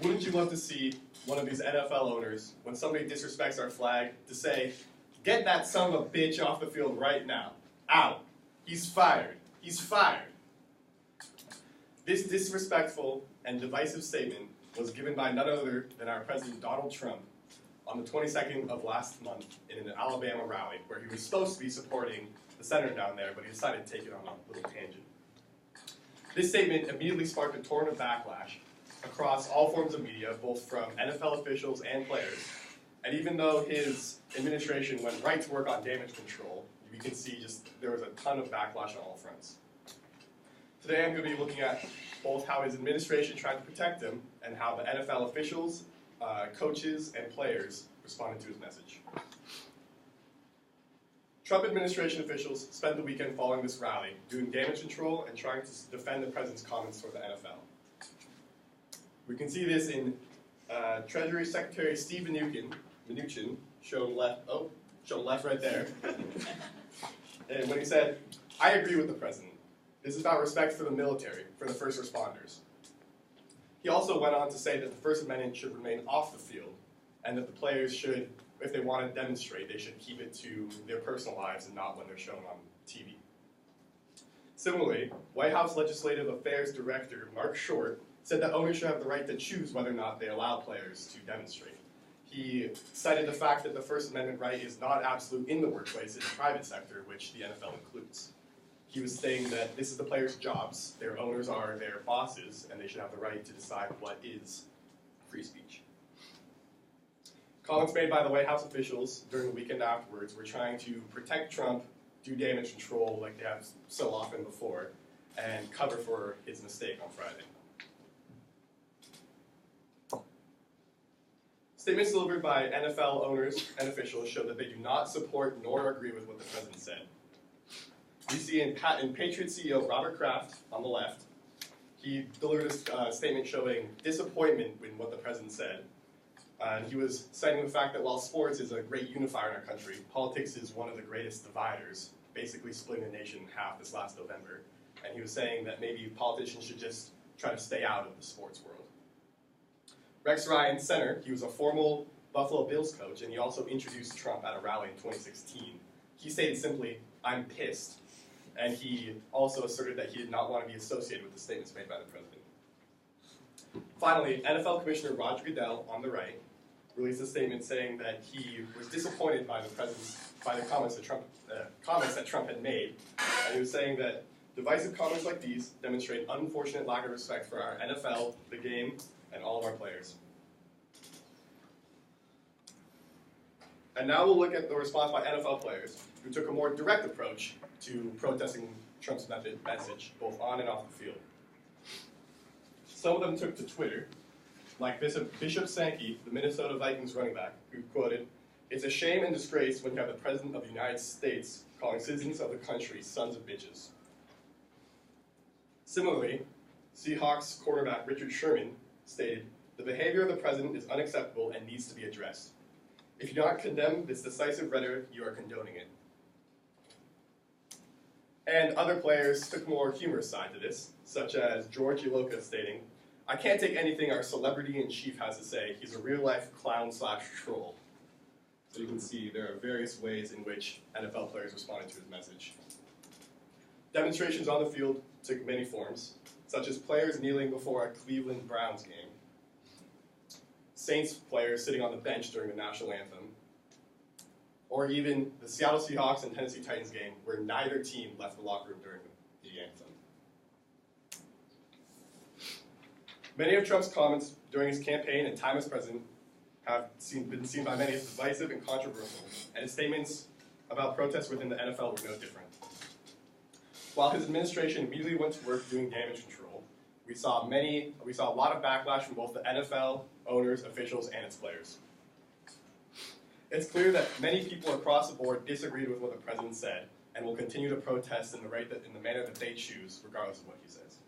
Wouldn't you love to see one of these NFL owners, when somebody disrespects our flag, to say, "Get that son of a bitch off the field right now. Out. He's fired. He's fired." This disrespectful and divisive statement was given by none other than our President Donald Trump on the 22nd of last month in an Alabama rally where he was supposed to be supporting the senator down there, but he decided to take it on a little tangent. This statement immediately sparked a torrent of backlash across all forms of media, both from NFL officials and players. And even though his administration went right to work on damage control, you can see just there was a ton of backlash on all fronts. Today I'm going to be looking at both how his administration tried to protect him and how the NFL officials, coaches, and players responded to his message. Trump administration officials spent the weekend following this rally doing damage control and trying to defend the president's comments toward the NFL. We can see this in Treasury Secretary Steve Mnuchin, shown left right there, and when he said, "I agree with the president. This is about respect for the military, for the first responders." He also went on to say that the First Amendment should remain off the field, and that the players should, if they want to demonstrate, they should keep it to their personal lives and not when they're shown on TV. Similarly, White House Legislative Affairs Director Mark Short said that owners should have the right to choose whether or not they allow players to demonstrate. He cited the fact that the First Amendment right is not absolute in the workplace, in the private sector, which the NFL includes. He was saying that this is the players' jobs, their owners are their bosses, and they should have the right to decide what is free speech. Comments made by the White House officials during the weekend afterwards were trying to protect Trump, do damage control like they have so often before, and cover for his mistake on Friday. Statements delivered by NFL owners and officials show that they do not support nor agree with what the president said. We see in Patriots CEO Robert Kraft on the left, he delivered a statement showing disappointment in what the president said. And he was citing the fact that while sports is a great unifier in our country, politics is one of the greatest dividers, basically splitting the nation in half this last November. And he was saying that maybe politicians should just try to stay out of the sports world. Rex Ryan, center, he was a former Buffalo Bills coach, and he also introduced Trump at a rally in 2016. He stated simply, "I'm pissed." And he also asserted that he did not want to be associated with the statements made by the president. Finally, NFL Commissioner Roger Goodell, on the right, released a statement saying that he was disappointed by the comments that Trump had made, and he was saying that divisive comments like these demonstrate unfortunate lack of respect for our NFL, the game, and all of our players. And now we'll look at the response by NFL players, who took a more direct approach to protesting Trump's message, both on and off the field. Some of them took to Twitter, like Bishop Sankey, the Minnesota Vikings running back, who quoted, "It's a shame and disgrace when you have the President of the United States calling citizens of the country sons of bitches." Similarly, Seahawks quarterback Richard Sherman stated, "The behavior of the President is unacceptable and needs to be addressed. If you do not condemn this decisive rhetoric, you are condoning it." And other players took a more humorous side to this, such as George Iloka stating, "I can't take anything our celebrity-in-chief has to say. He's a real-life clown/troll." So you can see there are various ways in which NFL players responded to his message. Demonstrations on the field took many forms, such as players kneeling before a Cleveland Browns game, Saints players sitting on the bench during the national anthem, or even the Seattle Seahawks and Tennessee Titans game where neither team left the locker room during the anthem. Many of Trump's comments during his campaign and time as president have been seen by many as divisive and controversial, and his statements about protests within the NFL were no different. While his administration immediately went to work doing damage control, we saw a lot of backlash from both the NFL, owners, officials, and its players. It's clear that many people across the board disagreed with what the president said and will continue to protest in the manner that they choose, regardless of what he says.